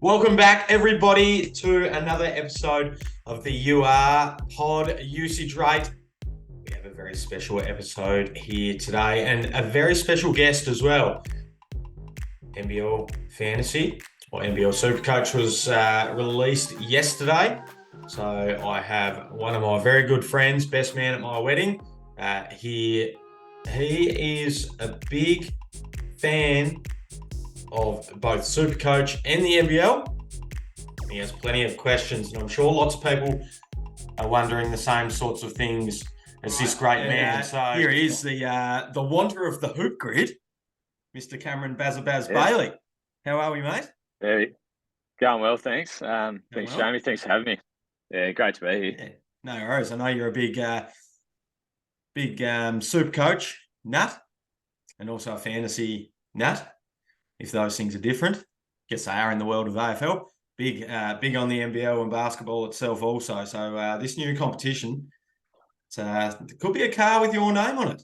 Welcome back, everybody, to another episode of the UR Pod Usage Rate. We have a very special episode here today and a very special guest as well. NBL Fantasy or NBL Supercoach was released yesterday. So I have one of my very good friends, best man at my wedding. He is a big fan of both Supercoach and the NBL. He has plenty of questions, and I'm sure lots of people are wondering the same sorts of things as this great man. So here he is, the wanderer of the hoop grid, Mr. Cameron Bazabaz Bailey. How are we, mate? Yeah, going well, thanks. Thanks, well. Jamie. Thanks for having me. Yeah, great to be here. Yeah, no worries. I know you're a big Supercoach nut, and also a fantasy nut. If those things are different, guess they are in the world of AFL. Big on the NBL and basketball itself also. So this new competition, it could be a car with your name on it.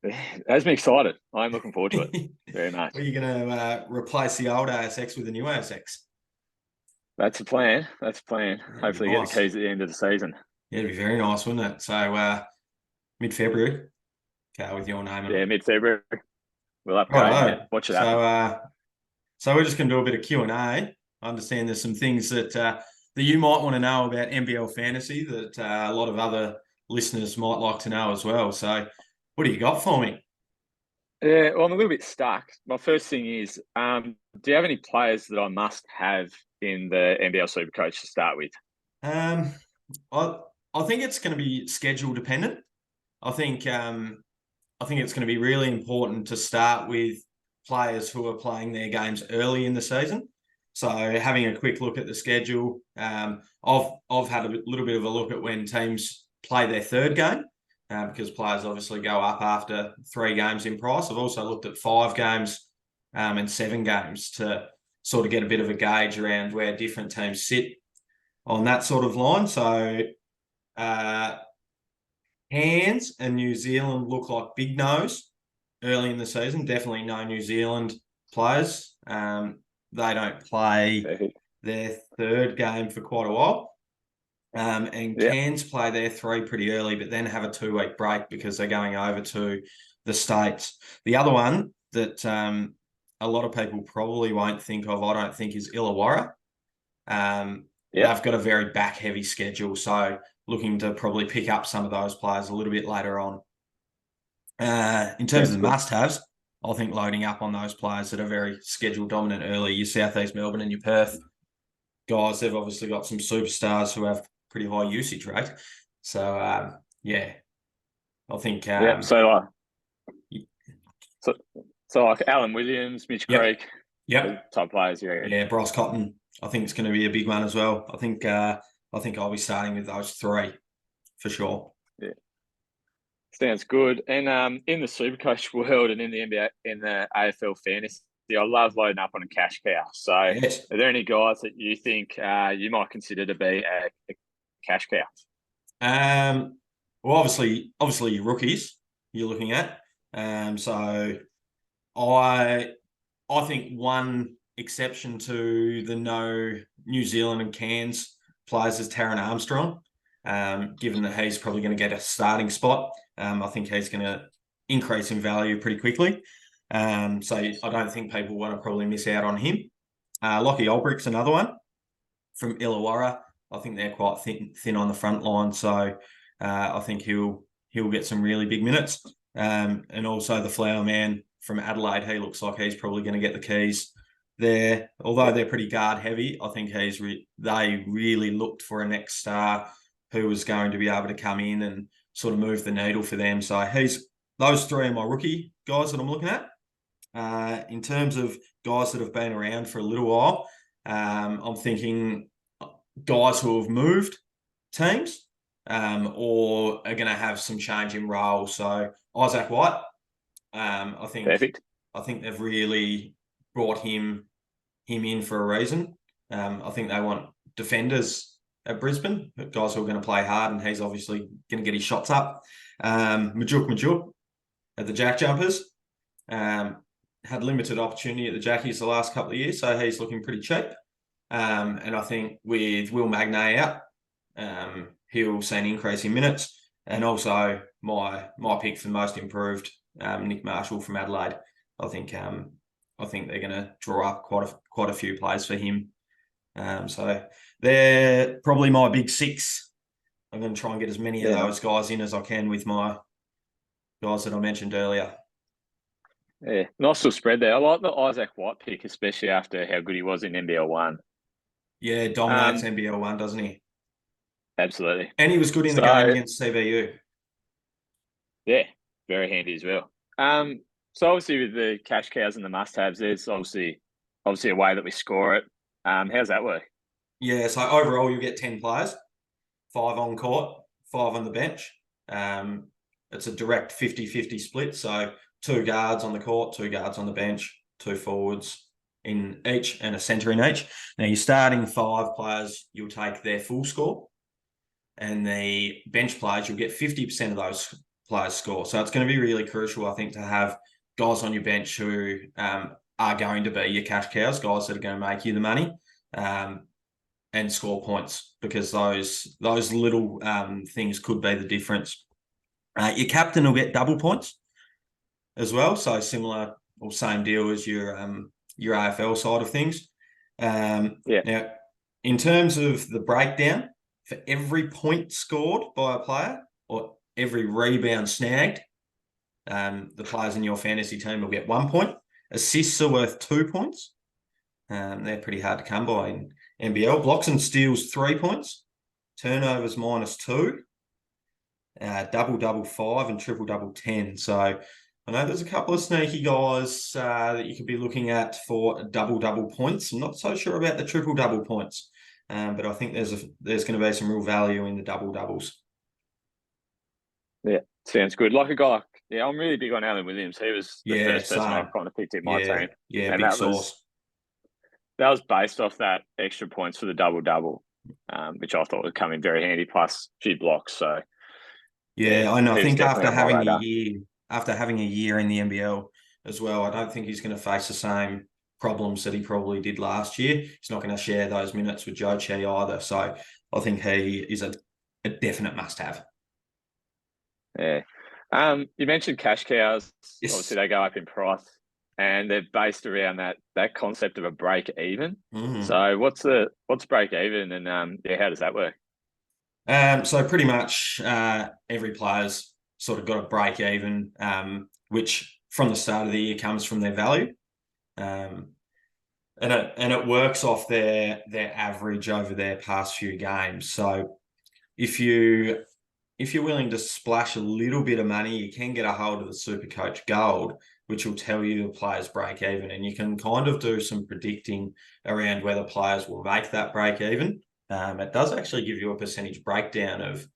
It has me excited. I'm looking forward to it very much. Are you going to replace the old ASX with the new ASX? That's the plan. Yeah, hopefully nice. Get the keys at the end of the season. Yeah, it'd be very nice, wouldn't it? So mid-February, car with your name on it. Yeah, mid-February. We'll upgrade. Watch it happen. So we're just going to do a bit of Q&A. I understand there's some things that you might want to know about NBL fantasy that a lot of other listeners might like to know as well. So what do you got for me? Yeah, well, I'm a little bit stuck. My first thing is, do you have any players that I must have in the NBL Supercoach to start with? I think it's going to be schedule dependent. I think it's going to be really important to start with players who are playing their games early in the season. So having a quick look at the schedule, I've had a little bit of a look at when teams play their third game, because players obviously go up after 3 games in price. I've also looked at 5 games and 7 games to sort of get a bit of a gauge around where different teams sit on that sort of line. So Cairns and New Zealand look like big no's early in the season. Definitely no New Zealand players. They don't play their third game for quite a while. And Cairns play their 3 pretty early, but then have a 2-week break because they're going over to the States. The other one that a lot of people probably won't think of, I don't think, is Illawarra. They've got a very back-heavy schedule, so looking to probably pick up some of those players a little bit later on. In terms of the must-haves, I think loading up on those players that are very schedule-dominant early, your South East Melbourne and your Perth guys, they've obviously got some superstars who have pretty high usage rate. So, I think... So like Alan Williams, Mitch Creek, type players. Yeah, Bryce Cotton, I think it's going to be a big one as well. I think I'll be starting with those 3 for sure. Yeah, sounds good. And in the Supercoach world and in the NBA, in the AFL fantasy, I love loading up on a cash cow. So, are there any guys that you think you might consider to be a cash cow? Well, obviously, your rookies you're looking at. So, I think one exception to the no New Zealand and Cairns players is Taron Armstrong. Given that he's probably going to get a starting spot, I think he's going to increase in value pretty quickly. So I don't think people want to probably miss out on him. Lockie Olbricht's another one from Illawarra. I think they're quite thin on the front line, so I think he'll get some really big minutes. And also the Flower Man from Adelaide, he looks like he's probably going to get the keys there. Although they're pretty guard heavy, I think they really looked for a next star who was going to be able to come in and sort of move the needle for them. So those 3 are my rookie guys that I'm looking at. In terms of guys that have been around for a little while, I'm thinking guys who have moved teams or are going to have some change in role. So Isaac White, I think they've really brought him in for a reason. I think they want defenders at Brisbane, guys who are going to play hard, and he's obviously going to get his shots up. Majuk at the Jack Jumpers. had limited opportunity at the Jackies the last couple of years, so he's looking pretty cheap. And I think with Will Magnay out, he'll see an increase in minutes. And also my pick for most improved, Nick Marshall from Adelaide. I think they're going to draw up quite a few plays for him. So they're probably my big six. I'm going to try and get as many of those guys in as I can with my guys that I mentioned earlier. Yeah, nice little spread there. I like the Isaac White pick, especially after how good he was in NBL 1. Yeah, dominates NBL 1, doesn't he? Absolutely. And he was good in the game against CVU. Yeah, very handy as well. So obviously with the cash cows and the must-haves, there's obviously a way that we score it. How's that work? Yeah, so overall you get 10 players, 5 on court, 5 on the bench. It's a direct 50-50 split, so 2 guards on the court, 2 guards on the bench, 2 forwards in each and a centre in each. Now you're starting 5 players, you'll take their full score, and the bench players, you'll get 50% of those players' score. So it's going to be really crucial, I think, to have guys on your bench who are going to be your cash cows, guys that are going to make you the money. And score points, because those little things could be the difference. Your captain will get double points as well, so similar or same deal as your AFL side of things. Now, in terms of the breakdown, for every point scored by a player or every rebound snagged, the players in your fantasy team will get 1 point. Assists are worth 2 points. They're pretty hard to come by in NBL. Blocks and steals 3 points. Turnovers -2. Double 5 and triple 10. So I know there's a couple of sneaky guys that you could be looking at for double points. I'm not so sure about the triple points, but I think there's going to be some real value in the doubles. Yeah, sounds good. Like a guy, I'm really big on Alan Williams. He was the first person I kind of picked in my team. Yeah, and big source. That was based off that extra points for the double, which I thought would come in very handy, plus a few blocks. So yeah, I know. I think after having a year in the NBL as well, I don't think he's going to face the same problems that he probably did last year. He's not going to share those minutes with Joe Chi either. So I think he is a definite must-have. Yeah. You mentioned cash cows. Yes. Obviously, they go up in price, and they're based around that concept of a break even. So what's break even, and how does that work? So pretty much every player's sort of got a break even, which from the start of the year comes from their value, and it works off their average over their past few games. So if you're willing to splash a little bit of money, you can get a hold of the Supercoach Gold, which will tell you the players break even, and you can kind of do some predicting around whether players will make that break even. It does actually give you a percentage breakdown of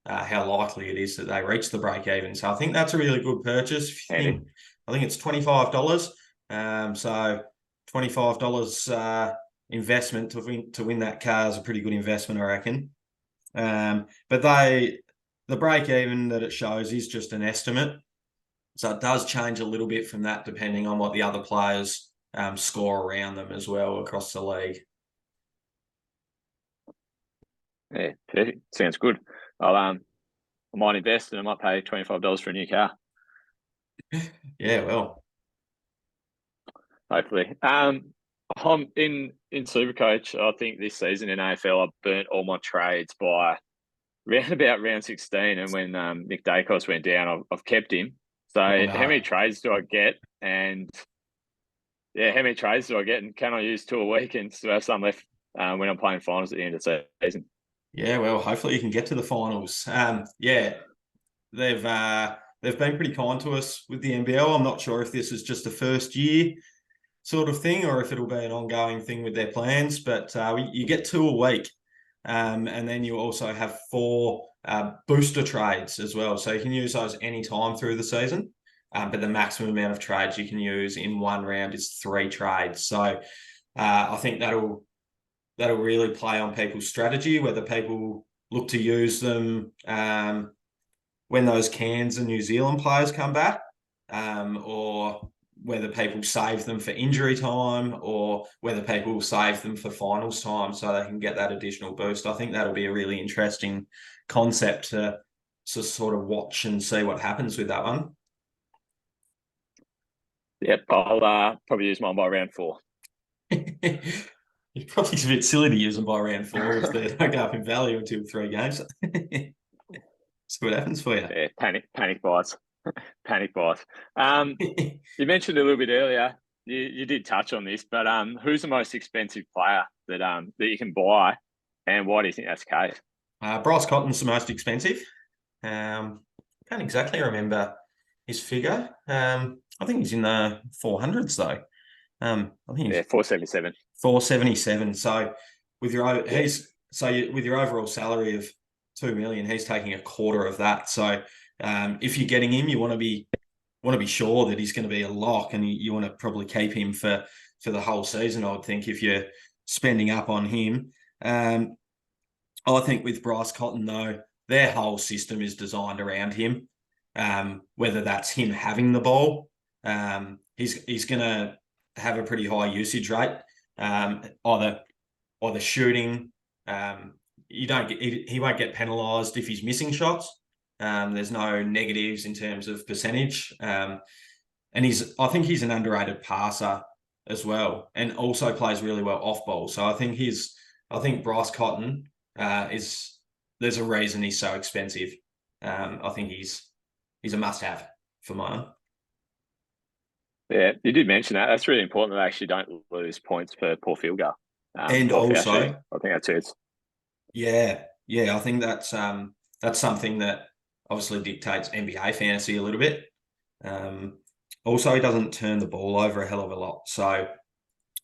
how likely it is that they reach the break even. So I think that's a really good purchase. I think it's $25. So $25 investment to win that car is a pretty good investment, I reckon. But the break even that it shows is just an estimate. So it does change a little bit from that depending on what the other players score around them as well across the league. Yeah, perfect. Sounds good. I might invest and I might pay $25 for a new car. Yeah, well. Hopefully. In Supercoach, I think this season in AFL, I burnt all my trades by about round 16, and when Nick Dacos went down, I've kept him. So how many trades do I get? And how many trades do I get? And can I use 2 a week and still have some left when I'm playing finals at the end of the season? Yeah, well, hopefully you can get to the finals. They've been pretty kind to us with the NBL. I'm not sure if this is just a first year sort of thing or if it'll be an ongoing thing with their plans, but you get 2 a week. And then you also have 4 booster trades as well. So you can use those any time through the season. But the maximum amount of trades you can use in one round is 3 trades. So I think that'll really play on people's strategy, whether people look to use them when those Cairns and New Zealand players come back, or whether people save them for injury time or whether people save them for finals time so they can get that additional boost. I think that'll be a really interesting concept to sort of watch and see what happens with that one. Yep, I'll probably use mine by round 4. It's probably a bit silly to use them by round 4 if they don't go up in value until 3 games. See what happens for you. Yeah, panic buys. Panic buys. You mentioned a little bit earlier, you did touch on this, but who's the most expensive player that you can buy, and why do you think that's the case? Bryce Cotton's the most expensive. Can't exactly remember his figure. I think he's in the 400s though. I think he's 477. 477. So with your with your overall salary of $2 million, he's taking a quarter of that. So if you're getting him, you want to be sure that he's going to be a lock, and you want to probably keep him for the whole season. I would think if you're spending up on him. I think with Bryce Cotton though, their whole system is designed around him. Whether that's him having the ball, he's going to have a pretty high usage rate. Either shooting, he won't get penalised if he's missing shots. There's no negatives in terms of percentage, and I think he's an underrated passer as well, and also plays really well off ball. So I think Bryce Cotton there's a reason he's so expensive. I think he's a must-have for mine. Yeah, you did mention that. That's really important that they actually don't lose points per poor field goal. And also, I think that's it. Yeah, I think that's something that obviously dictates NBA fantasy a little bit. Also, he doesn't turn the ball over a hell of a lot, so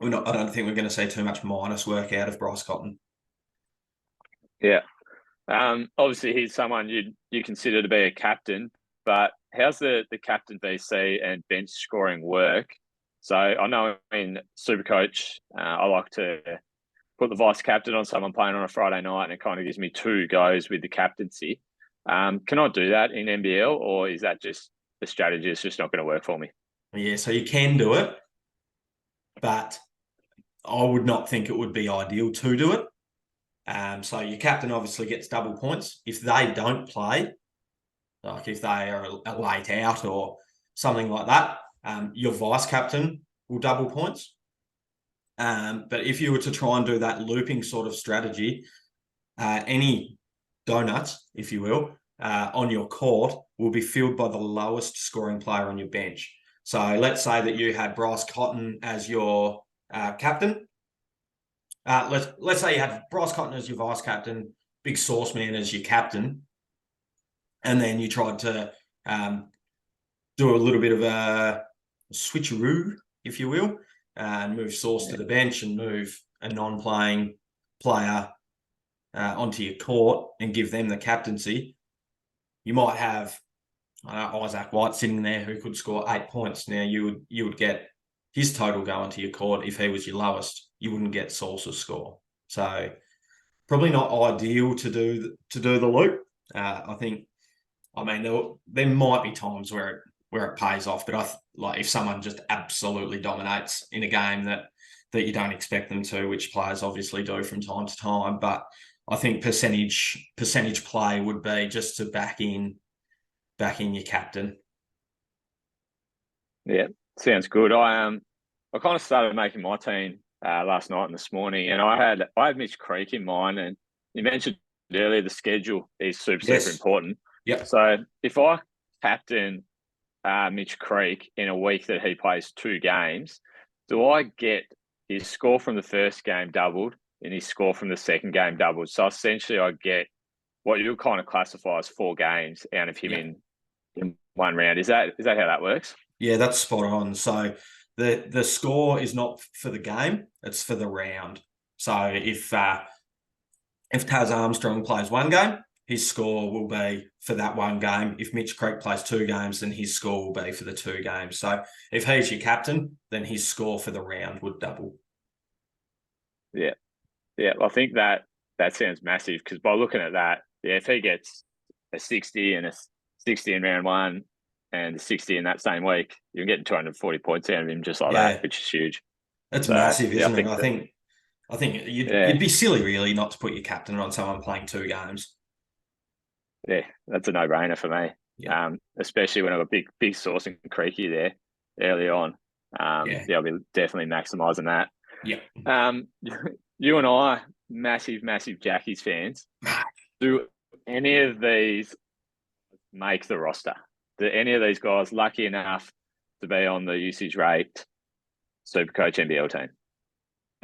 I don't think we're going to see too much minus work out of Bryce Cotton. Yeah. Obviously, he's someone you consider to be a captain, but how's the captain VC and bench scoring work? So I know in Supercoach, I like to put the vice captain on someone playing on a Friday night, and it kind of gives me 2 goes with the captaincy. Can I do that in NBL, or is that just the strategy is just not going to work for me? Yeah, so you can do it, but I would not think it would be ideal to do it. So your captain obviously gets double points. If they don't play, like if they are a late out or something like that, your vice captain will double points. But if you were to try and do that looping sort of strategy, any donuts, if you will, on your court will be filled by the lowest scoring player on your bench. So let's say that you had Bryce Cotton as your captain. Let's say you had Bryce Cotton as your vice captain, Big Sauce Man as your captain, and then you tried to do a little bit of a switcheroo, if you will, and move Sauce to the bench and move a non-playing player onto your court and give them the captaincy. You might have Isaac White sitting there who could score 8 points. Now you would get his total going to your court. If he was your lowest, you wouldn't get Sauce's score. So probably not ideal to do the loop. I mean, there might be times where it pays off, but like if someone just absolutely dominates in a game that you don't expect them to, which players obviously do from time to time, but I think percentage play would be just to back in your captain. Yeah, sounds good. I kind of started making my team last night and this morning, and I had Mitch Creek in mind, and you mentioned earlier the schedule is super important. Yeah. So if I captain Mitch Creek in a week that he plays 2 games, do I get his score from the first game doubled and his score from the second game doubled? So essentially, I get what you'll kind of classify as 4 games out of him in one round. Is that how that works? Yeah, that's spot on. So the score is not for the game; it's for the round. So if Taz Armstrong plays 1 game, his score will be for that 1 game. If Mitch Creek plays 2 games, then his score will be for the 2 games. So if he's your captain, then his score for the round would double. Yeah. I think that sounds massive, because by looking at that, if he gets a 60 and a 60 in round 1, and the 60 in that same week, you're getting 240 points out of him just like that, which is huge. It's So, massive, yeah, isn't it? I think you'd be silly really not to put your captain on someone playing 2 games. Yeah, that's a no-brainer for me. Yeah. Especially when I've got big Sauce and Creaky there early on. I'll be definitely maximising that. Yeah. You and I, massive Jackies fans. Do any of these make the roster? Do any of these guys lucky enough to be on the usage rate Supercoach NBL team?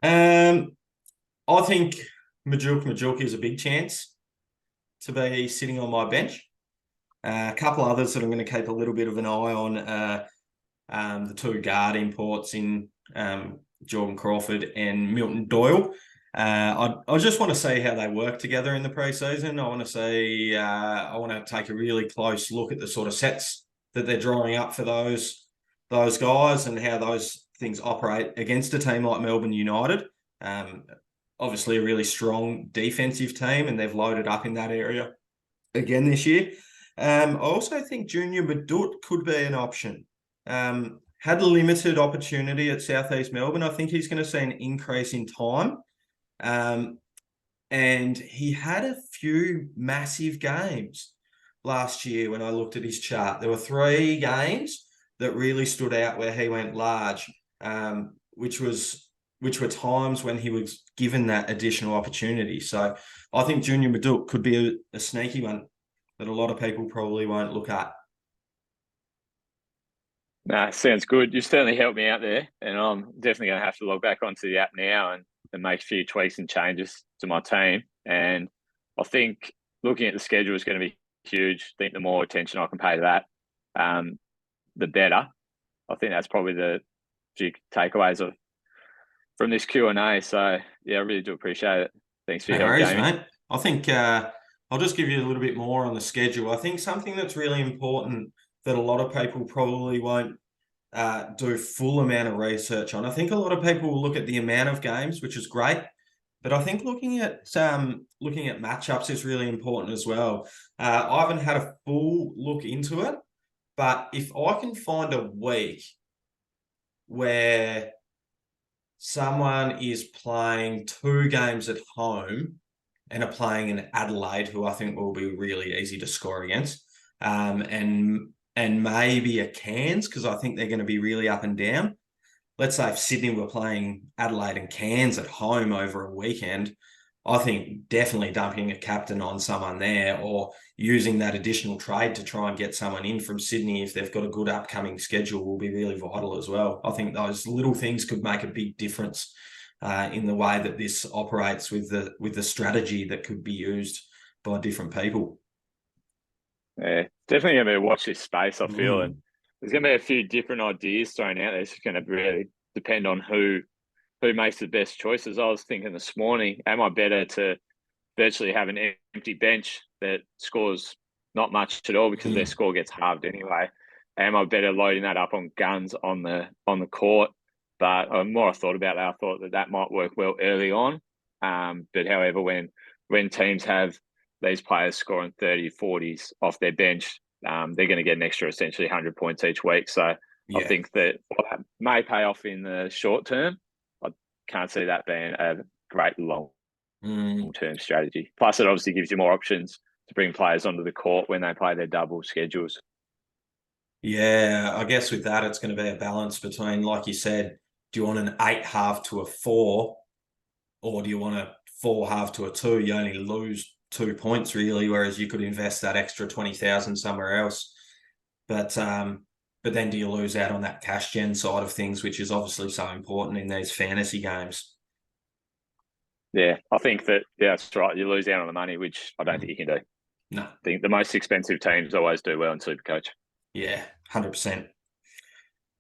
I think Majuk is a big chance to be sitting on my bench. A couple others that I'm going to keep a little bit of an eye on, the 2 guard imports in Jordan Crawford and Milton Doyle. I just want to see how they work together in the preseason. I want to take a really close look at the sort of sets that they're drawing up for those guys and how those things operate against a team like Melbourne United. Obviously a really strong defensive team, and they've loaded up in that area again this year. I also think Junior Madut could be an option. Had limited opportunity at Southeast Melbourne. I think he's going to see an increase in time. And he had a few massive games last year when I looked at his chart. There were 3 games that really stood out where he went large, which were times when he was given that additional opportunity. So I think Junior Maduk could be a sneaky one that a lot of people probably won't look at. Nah, sounds good. You certainly helped me out there, and I'm definitely going to have to log back onto the app now and make a few tweaks and changes to my team. And I think looking at the schedule is going to be huge. I think the more attention I can pay to that, the better. I think that's probably the few takeaways from this Q&A. So, yeah, I really do appreciate it. Thanks for your help, Jamie. Mate. I think I'll just give you a little bit more on the schedule. I think something that's really important that a lot of people probably won't do full amount of research on. I think a lot of people will look at the amount of games, which is great, but I think looking at matchups is really important as well. I haven't had a full look into it, but if I can find a week where someone is playing 2 games at home and are playing in Adelaide, who I think will be really easy to score against, and maybe a Cairns, because I think they're going to be really up and down. Let's say if Sydney were playing Adelaide and Cairns at home over a weekend, I think definitely dumping a captain on someone there or using that additional trade to try and get someone in from Sydney if they've got a good upcoming schedule will be really vital as well. I think those little things could make a big difference in the way that this operates with the strategy that could be used by different people. Yeah, definitely going to watch this space, I feel. And there's going to be a few different ideas thrown out there. It's going to really depend on who makes the best choices. I was thinking this morning, am I better to virtually have an empty bench that scores not much at all because their score gets halved anyway? Am I better loading that up on guns on the court? But the more I thought about that, I thought that might work well early on. But however, when teams have these players scoring 30, 40s off their bench, they're going to get an extra essentially 100 points each week. So I think that may pay off in the short term. I can't see that being a great long-term strategy. Plus, it obviously gives you more options to bring players onto the court when they play their double schedules. Yeah, I guess with that, it's going to be a balance between, like you said, do you want an 8 half to a 4, or do you want a 4 half to a 2? You only lose 2 points really, whereas you could invest that extra 20,000 somewhere else. But then do you lose out on that cash gen side of things, which is obviously so important in these fantasy games? Yeah, I think that's right. You lose out on the money, which I don't think you can do. No. I think the most expensive teams always do well in Supercoach. Yeah, 100%.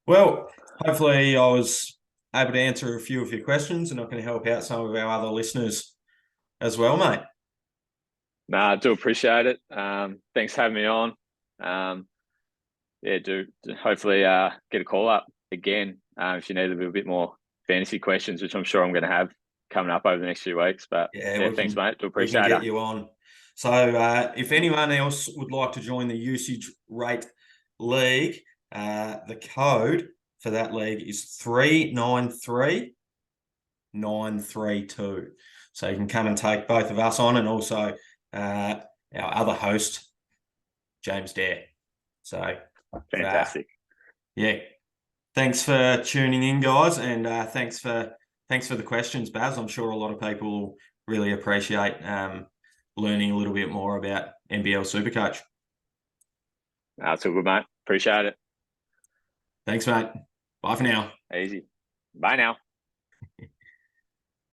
Well, hopefully I was able to answer a few of your questions and I can help out some of our other listeners as well, mate. Nah, I do appreciate it. Thanks for having me on. Do hopefully get a call up again if you need a little bit more fantasy questions, which I'm sure I'm going to have coming up over the next few weeks. But thanks, mate. Do appreciate it. We can get you on. So if anyone else would like to join the usage rate league. The code for that league is 393932. So you can come and take both of us on, and also our other host, James Dare. So Fantastic. Yeah. Thanks for tuning in, guys, and thanks for the questions, Baz. I'm sure a lot of people really appreciate learning a little bit more about NBL Supercoach. That's all good, mate. Appreciate it. Thanks, mate. Bye for now. Easy. Bye now.